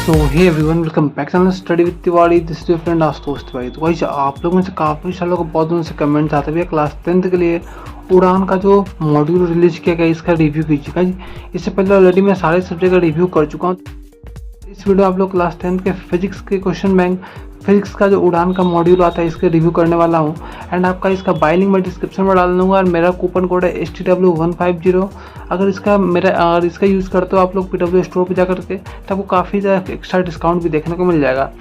So hey everyone, welcome back channel study with Tiwari. This is your friend Ashutosh Tiwari. तो भाई आप लोगों में से काफ़ी सालों को बहुत दिनों से कमेंट आते भैया क्लास 10th के लिए उड़ान का जो मॉड्यूल रिलीज किया गया इसका रिव्यू कीजिएगा जी। इससे पहले ऑलरेडी मैं सारे सब्जेक्ट का रिव्यू कर चुका हूँ। इस वीडियो आप लोग क्लास 10th के फिजिक्स के क्वेश्चन बैंक, फिजिक्स का जो उड़ान का मॉड्यूल आता है इसके रिव्यू करने वाला हूँ। एंड आपका इसका बाय लिंक मैं डिस्क्रिप्शन में डाल दूंगा और मेरा कूपन कोड है STW150। अगर इसका यूज़ करते हो आप लोग PW स्टोर पर जा करके तो आपको काफ़ी ज़्यादा एक्स्ट्रा डिस्काउंट भी देखने को मिल जाएगा।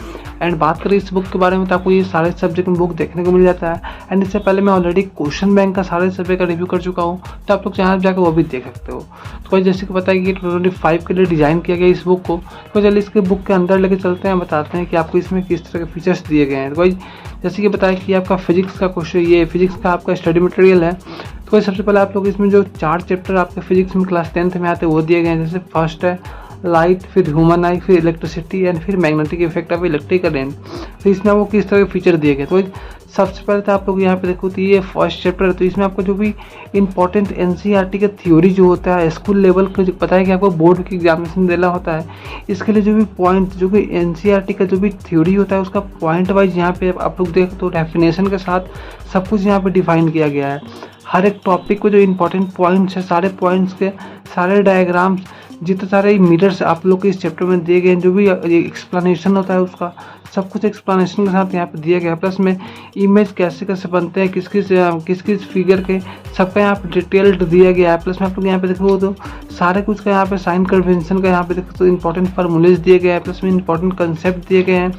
एंड बात करें इस बुक के बारे में तो आपको ये सारे सब्जेक्ट में बुक देखने को मिल जाता है। एंड इससे पहले मैं ऑलरेडी क्वेश्चन बैंक का सारे सब्जेक्ट का रिव्यू कर चुका हूँ, तो आप लोग चैनल पर जाकर वो भी देख सकते हो। तो भाई जैसे कि पता है कि 2025 के लिए डिज़ाइन किया गया इस बुक को, तो चलिए इसके बुक के अंदर लेके चलते हैं, बताते हैं कि आपको इसमें किस तरह के फीचर्स दिए गए हैं। तो भाई जैसे कि बताया कि आपका फिजिक्स का क्वेश्चन, ये फिजिक्स का आपका स्टडी मटेरियल है। तो भाई सबसे पहले आप लोग इसमें जो 4 चैप्टर आपके फिजिक्स में क्लास 10th में आते हैं वो दिए गए हैं। जैसे फर्स्ट है लाइट, फिर ह्यूमन आई, फिर इलेक्ट्रिसिटी एंड फिर magnetic effect of electric current. तो इसमें आपको किस तरह के फीचर दिए गए। तो सबसे पहले तो आप लोग यहाँ पे देखो तो ये फर्स्ट चैप्टर है। तो इसमें आपको जो भी इंपॉर्टेंट NCERT का थ्योरी जो होता है स्कूल लेवल का, जो पता है कि आपको बोर्ड की एग्जामिनेशन देना होता है, इसके लिए जो भी पॉइंट, जो भी NCERT का जो भी थ्योरी होता है उसका पॉइंट वाइज यहाँ पे आप लोग देख तो डेफिनेशन के साथ सब कुछ यहाँ पे डिफाइन किया गया है। हर एक टॉपिक को जो इंपॉर्टेंट पॉइंट्स है, सारे पॉइंट्स के सारे डायग्राम्स, जितने सारे मीटर्स आप लोग के इस चैप्टर में दिए गए हैं, जो भी एक्सप्लेनेशन होता है उसका सब कुछ एक्सप्लेनेशन के साथ यहाँ पे दिया गया है। प्लस में इमेज कैसे कैसे बनते हैं, किस किस फिगर के, सबका यहाँ पे डिटेल्ड दिया गया है। प्लस में आप लोग यहाँ पे देखो तो सारे कुछ का यहाँ पे साइन कन्वेंशन का यहाँ पे देखो तो इंपॉर्टेंट फार्मूलेज दिए गए हैं, प्लस में इंपॉर्टेंट कंसेप्ट दिए गए हैं।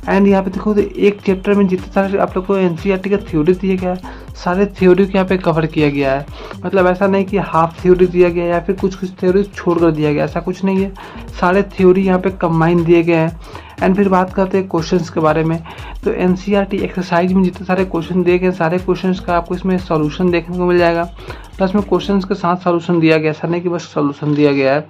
एंड यहाँ पे देखो तो एक चैप्टर में जितने सारे आप लोग को NCERT का थ्योरी दिया गया है, सारे थ्योरी को यहाँ पे कवर किया गया है। मतलब ऐसा नहीं कि हाफ थ्योरी दिया गया है या फिर कुछ थ्योरी छोड़ कर दिया गया, ऐसा कुछ नहीं है। सारे थ्योरी यहाँ पे कंबाइन दिए गए हैं। एंड फिर बात करते हैं क्वेश्चंस के बारे में। तो NCERT एक्सरसाइज में जितने सारे क्वेश्चन दिए गए, सारे क्वेश्चंस का आपको इसमें सॉल्यूशन देखने को मिल जाएगा। प्लस में क्वेश्चंस के साथ सॉल्यूशन दिया गया, ऐसा नहीं कि बस सॉल्यूशन दिया गया है।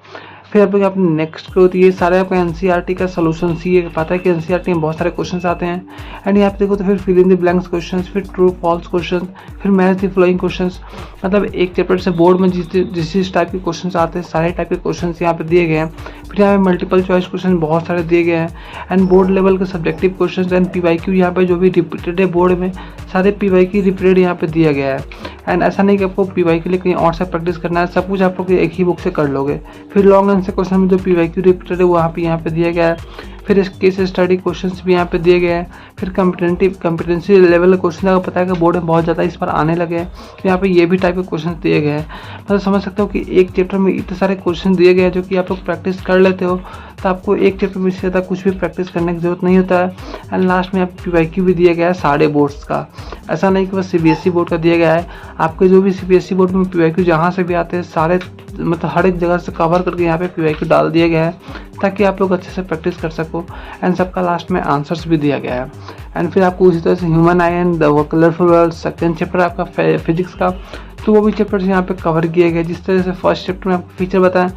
फिर आप लोग अपने नेक्स्ट को ये सारे आपका NCERT का सॉल्यूशन ये पता है कि NCERT में बहुत सारे क्वेश्चंस आते हैं। एंड यहाँ पे देखो तो फिर fill in the blanks questions, फिर ट्रू फॉल्स क्वेश्चन, फिर मैच द फ्लोइंग क्वेश्चंस। मतलब एक चैप्टर से बोर्ड में जिस टाइप के क्वेश्चंस आते हैं सारे टाइप के क्वेश्चंस यहाँ पे दिए गए हैं। फिर यहाँ पे मल्टीपल चॉइस क्वेश्चन बहुत सारे दिए गए हैं। एंड बोर्ड लेवल के सब्जेक्टिव क्वेश्चन एंड PYQ यहाँ पे जो भी रिपीटेड है बोर्ड में, सारे PYQ रिपीटेड यहाँ पे दिया गया है। एंड ऐसा नहीं कि आपको PYQ के लिए कहीं और से प्रैक्टिस करना है, सब कुछ आप लोग एक ही बुक से कर लोगे। फिर लॉन्ग आंसर क्वेश्चन में जो PYQ रिपीटेड है वहाँ पे यहाँ पे दिया गया है। फिर केस स्टडी क्वेश्चंस भी यहाँ पे दिए गए हैं। फिर कॉम्पिटेंसी लेवल के क्वेश्चन आपको पता है कि बोर्ड में बहुत ज़्यादा इस पर आने लगे हैं, तो यहाँ पे ये भी टाइप के क्वेश्चन दिए गए हैं। मतलब समझ सकते हो कि एक चैप्टर में इतने सारे क्वेश्चन दिए गए हैं जो कि आप लोग प्रैक्टिस कर लेते हो, तो आपको एक चैप्टर में इससे ज़्यादा कुछ भी प्रैक्टिस करने की जरूरत नहीं होता है। एंड लास्ट में आपको PYQ भी दिया गया है सारे बोर्ड्स का, ऐसा नहीं कि बस CBSE बोर्ड का दिया गया है। आपके जो भी CBSE बोर्ड में PYQ जहाँ से भी आते हैं सारे, मतलब हर एक जगह से कवर करके यहाँ पे PYQ डाल दिया गया है ताकि आप लोग अच्छे से प्रैक्टिस कर सको। एंड सबका लास्ट में आंसर्स भी दिया गया है। एंड फिर आपको उसी तरह से human I and colourful world second chapter आपका फिजिक्स का, तो वो भी चैप्टर यहाँ पे कवर किए गए। जिस तरह से फर्स्ट चैप्टर में आपको फीचर बताएं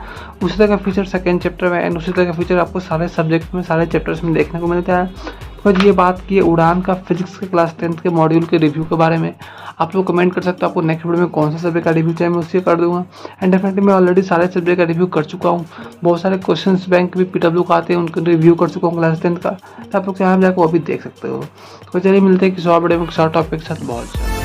उसी तरह का फीचर सेकेंड चैप्टर में, एंड उसी तरह का फीचर आपको सारे सब्जेक्ट में, सारे चैप्टर्स में देखने को मिलता है। तो ये बात की उड़ान का फिजिक्स के क्लास 10th के मॉड्यूल के रिव्यू के बारे में। आप लोग कमेंट कर सकते हो आपको नेक्स्ट वीडियो में कौन सा सब्जेक्ट का रिव्यू चाहिए, मैं उससे कर दूंगा। एंड डेफिनेटली मैं ऑलरेडी सारे सब्जेक्ट का रिव्यू कर चुका हूँ। बहुत सारे क्वेश्चंस बैंक भी PW का आते हैं, उनका रिव्यू कर चुका हूँ क्लास 10th का, तो आप लोग यहाँ जाकर वो भी देख सकते हो। तो चलिए मिलते हैं किसी और वीडियो में, किसी और टॉपिक के साथ। बहुत